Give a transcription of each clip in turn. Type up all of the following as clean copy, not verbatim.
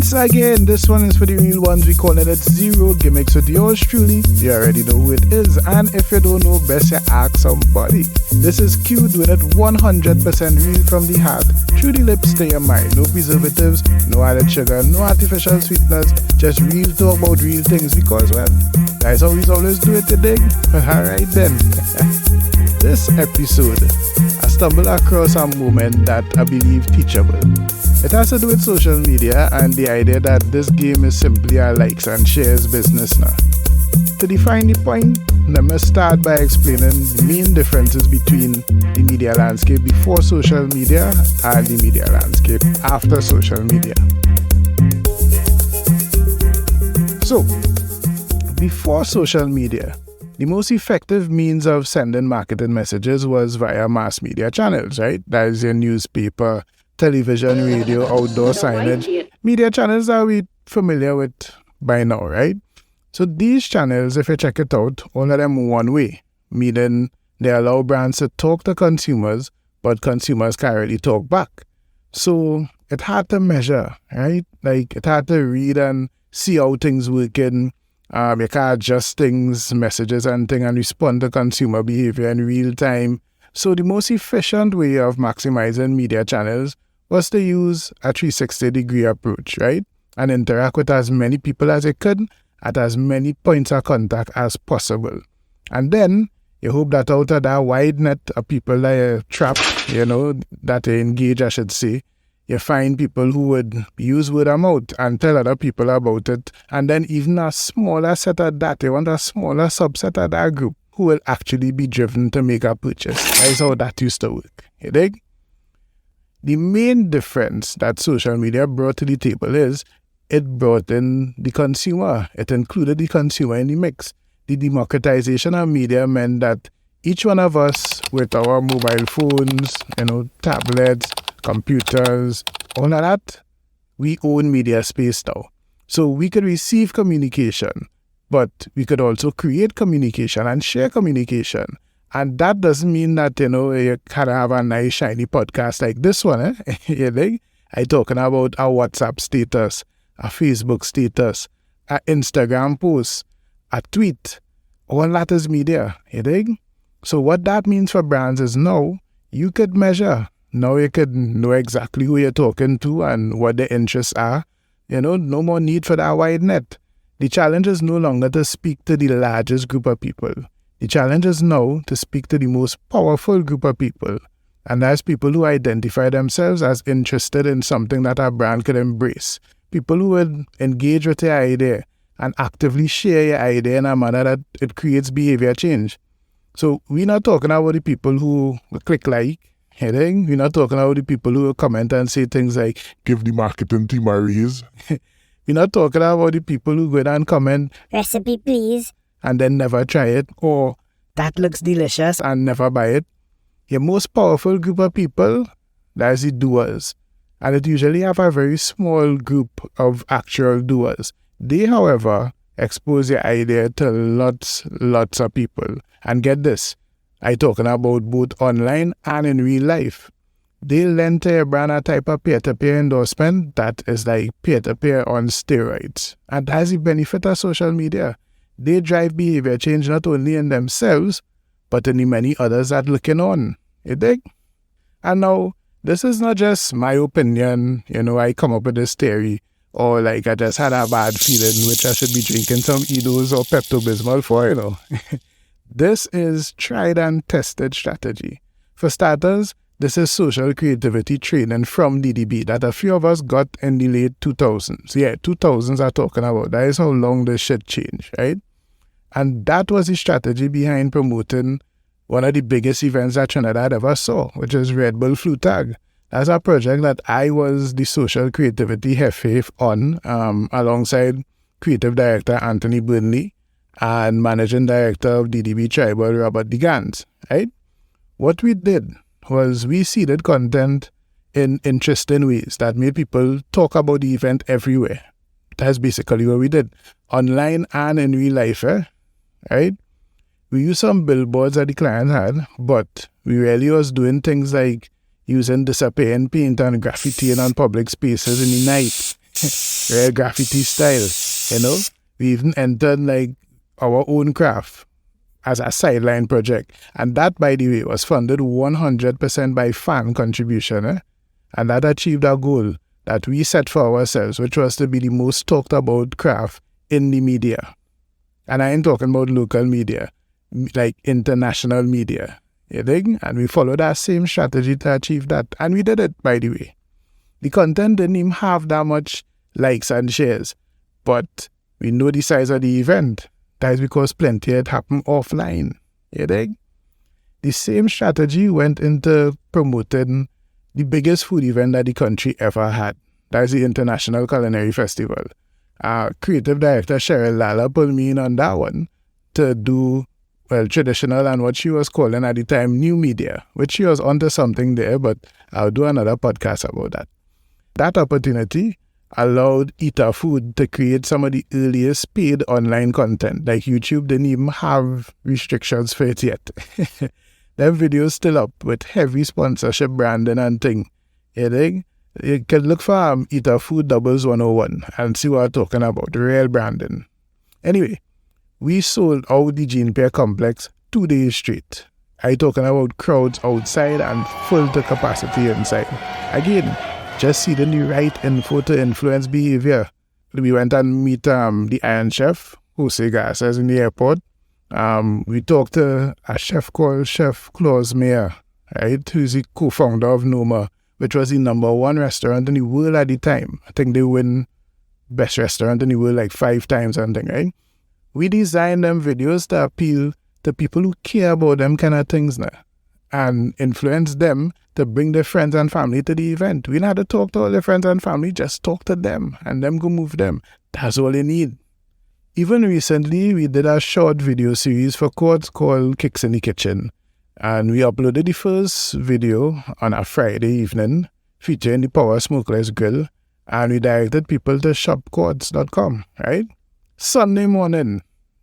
Once again, this one is for the real ones. We call it Zero Gimmicks with yours truly. You already know who it is, and if you don't know, best you ask somebody. This is Q doing it 100% real from the heart, through the lips to your mind. No preservatives, no added sugar, no artificial sweeteners, just real talk about real things because, well, that's how we always do it today. Alright then. This episode, I stumbled across a moment that I believe teachable. It has to do with social media and the idea that this game is simply a likes and shares business now. To define the point, let me start by explaining the main differences between the media landscape before social media and the media landscape after social media. So, before social media, the most effective means of sending marketing messages was via mass media channels, right? That is your newspaper, television, radio, outdoor signage. Media channels are we familiar with by now, right? So these channels, if you check it out, all of them one way, meaning they allow brands to talk to consumers, but consumers can't really talk back. So it had to measure, right? Like it had to read and see how things working. You can adjust things, messages and things, and respond to consumer behavior in real time. So the most efficient way of maximizing media channels was to use a 360-degree approach, right? And interact with as many people as you could at as many points of contact as possible. And then you hope that out of that wide net of people that you trap, that you engage, I should say, you find people who would use word of mouth and tell other people about it. And then even a smaller set of that, you want a smaller subset of that group who will actually be driven to make a purchase. That is how that used to work. You dig? The main difference that social media brought to the table is it brought in the consumer. It included the consumer in the mix. The democratization of media meant that each one of us with our mobile phones, tablets, computers, all of that, we own media space now. So we could receive communication, but we could also create communication and share communication. And that doesn't mean that, you can have a nice shiny podcast like this one, I'm talking about a WhatsApp status, a Facebook status, a Instagram post, a tweet. All that is media, So what that means for brands is now you could measure. Now you could know exactly who you're talking to and what their interests are. No more need for that wide net. The challenge is no longer to speak to the largest group of people. The challenge is now to speak to the most powerful group of people. And that's people who identify themselves as interested in something that a brand could embrace. People who would engage with your idea and actively share your idea in a manner that it creates behavior change. So we're not talking about the people who click like. We're not talking about the people who will comment and say things like, give the marketing team a raise. We're not talking about the people who go down and comment, recipe please, and then never try it, or that looks delicious and never buy it. Your most powerful group of people, that is the doers. And it usually have a very small group of actual doers. They, however, expose your idea to lots of people. And get this, I'm talking about both online and in real life. They lend to your brand a type of peer-to-peer endorsement that is like peer-to-peer on steroids. And that's the benefit of social media. They drive behavior change not only in themselves, but in the many others that looking on. You dig? And now, this is not just my opinion, I come up with this theory, or like I just had a bad feeling which I should be drinking some Edos or Pepto-Bismol for, This is tried and tested strategy. For starters, this is social creativity training from DDB that a few of us got in the late 2000s. Yeah, 2000s are talking about. That is how long this shit changed, right? And that was the strategy behind promoting one of the biggest events that Trinidad ever saw, which is Red Bull Flu Tag. That's a project that I was the social creativity hefe on, alongside creative director Anthony Burnley and managing director of DDB Tribal, Robert DeGans, right? What we did was we seeded content in interesting ways that made people talk about the event everywhere. That's basically what we did, online and in real life, right? We used some billboards that the client had, but we really was doing things like using disappearing paint and graffitiing on public spaces in the night. real graffiti style, We even entered like our own craft as a sideline project. And that, by the way, was funded 100% by fan contribution. And that achieved our goal that we set for ourselves, which was to be the most talked about craft in the media. And I ain't talking about local media, like international media. You think? And we followed that same strategy to achieve that. And we did it, by the way. The content didn't even have that much likes and shares. But we know the size of the event. That is because plenty had happened offline. You think? The same strategy went into promoting the biggest food event that the country ever had. That is the International Culinary Festival. Creative director Cheryl Lala pulled me in on that one to do, traditional and what she was calling at the time new media, which she was onto something there, but I'll do another podcast about that. That opportunity allowed Eater Food to create some of the earliest paid online content. Like YouTube didn't even have restrictions for it yet. Them videos still up with heavy sponsorship branding and thing. You think? You can look for Eater Food Doubles 101 and see what I'm talking about, real branding. Anyway, we sold out the Gene Pier complex 2 days straight. I talking about crowds outside and full to capacity inside. Again, just seeding the right info to influence behavior. We went and meet the Iron Chef, Jose Garces, in the airport. We talked to a chef called Chef Claus Mayer, right, who's the co-founder of Noma, which was the #1 restaurant in the world at the time. I think they win best restaurant in the world like 5 times or something, right? We designed them videos to appeal to people who care about them kind of things now and influence them to bring their friends and family to the event. We don't have to talk to all their friends and family, just talk to them and them go move them. That's all they need. Even recently, we did a short video series for Quartz called Kicks in the Kitchen. And we uploaded the first video on a Friday evening featuring the Power Smokeless Grill. And we directed people to shopquartz.com, right? Sunday morning,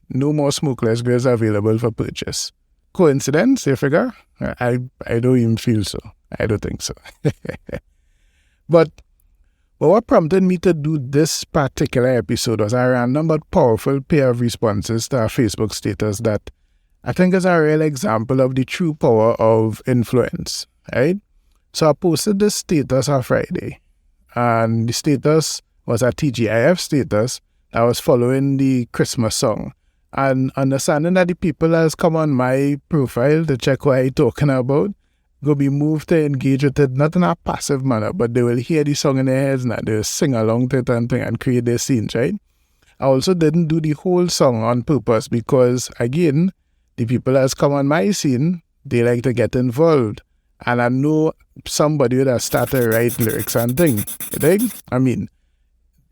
no more smokeless grills available for purchase. Coincidence, you figure? I don't even feel so. I don't think so. But what prompted me to do this particular episode was a random but powerful pair of responses to our Facebook status that I think is a real example of the true power of influence, right? So I posted this status on Friday, and the status was a TGIF status that was following the Christmas song. And understanding that the people that's come on my profile to check what I'm talking about go be moved to engage with it, not in a passive manner, but they will hear the song in their heads and they'll sing along to it and create their scenes, right? I also didn't do the whole song on purpose because, again, the people that's come on my scene, they like to get involved. And I know somebody would have started to write lyrics and things. You think? I mean,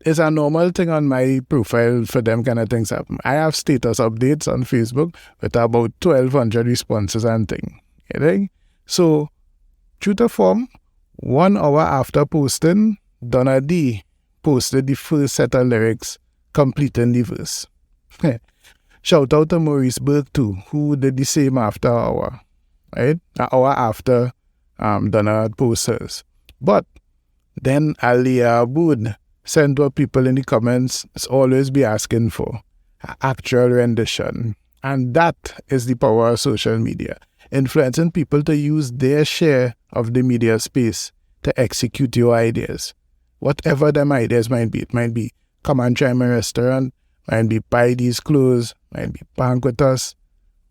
it's a normal thing on my profile for them kind of things happen. I have status updates on Facebook with about 1,200 responses and things. You think? So, true to form, 1 hour after posting, Donna D posted the first set of lyrics completing the verse. Shout out to Maurice Burke too, who did the same after an hour, right? An hour after Donna had posted hers. But then Aliyah Abood sent what people in the comments always be asking for, an actual rendition. And that is the power of social media. Influencing people to use their share of the media space to execute your ideas. Whatever them ideas might be. It might be, come and try my restaurant, might be buy these clothes, might be bank with us.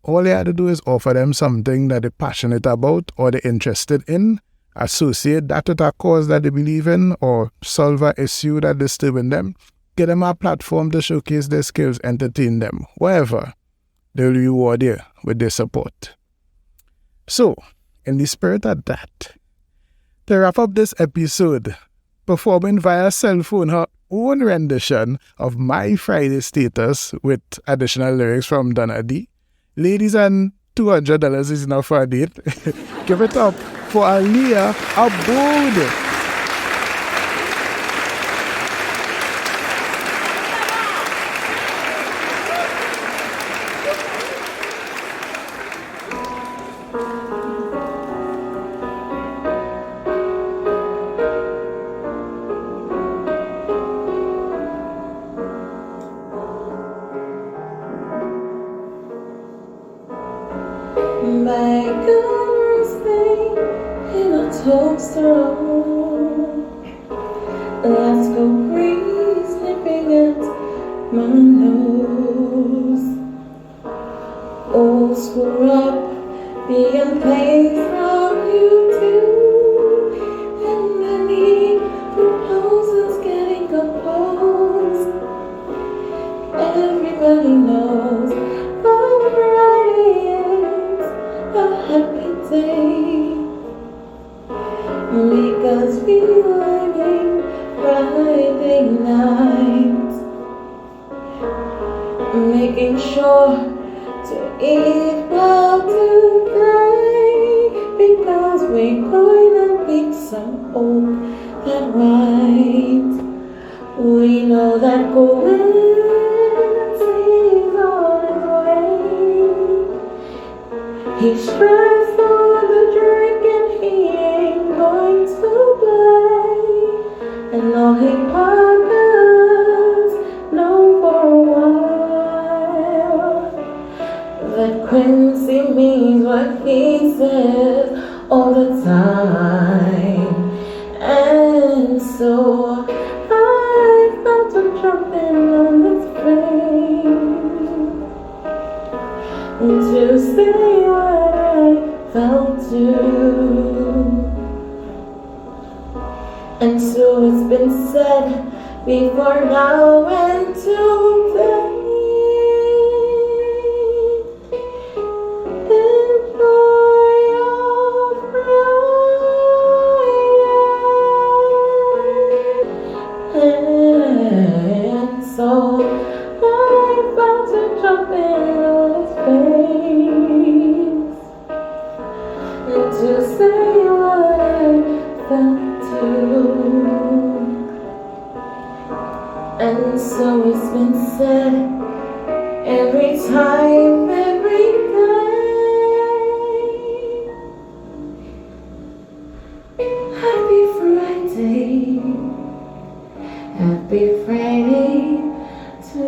All you have to do is offer them something that they're passionate about or they're interested in, associate that with a cause that they believe in or solve an issue that's disturbing them, get them a platform to showcase their skills, entertain them, whatever. They'll reward you with their support. So, in the spirit of that, to wrap up this episode, performing via cell phone her own rendition of my Friday status with additional lyrics from Donna D. Ladies, and $200 is enough for a date. Give it up for Aliyah Abood. toaster on. Lasko breeze nipping at my nose. Old school rap being played from YouTube, and many proposals getting composed. Everybody knows Friday is a happy day, because we living Friday night, making sure to eat well today, because we're going to beat some old that white. We know that Wednesday's on his way. He's stressed for the drink and he ain't going to play. And all his partners know for a while that Quincy means what he says all the time. And so I felt him jumping on this train to say what I felt too. And so it's been said before now and today. Enjoy your Friday. And so I felt it jumping on his face, and to say what I felt too. And so it's been said every time, every day. Happy Friday, happy Friday to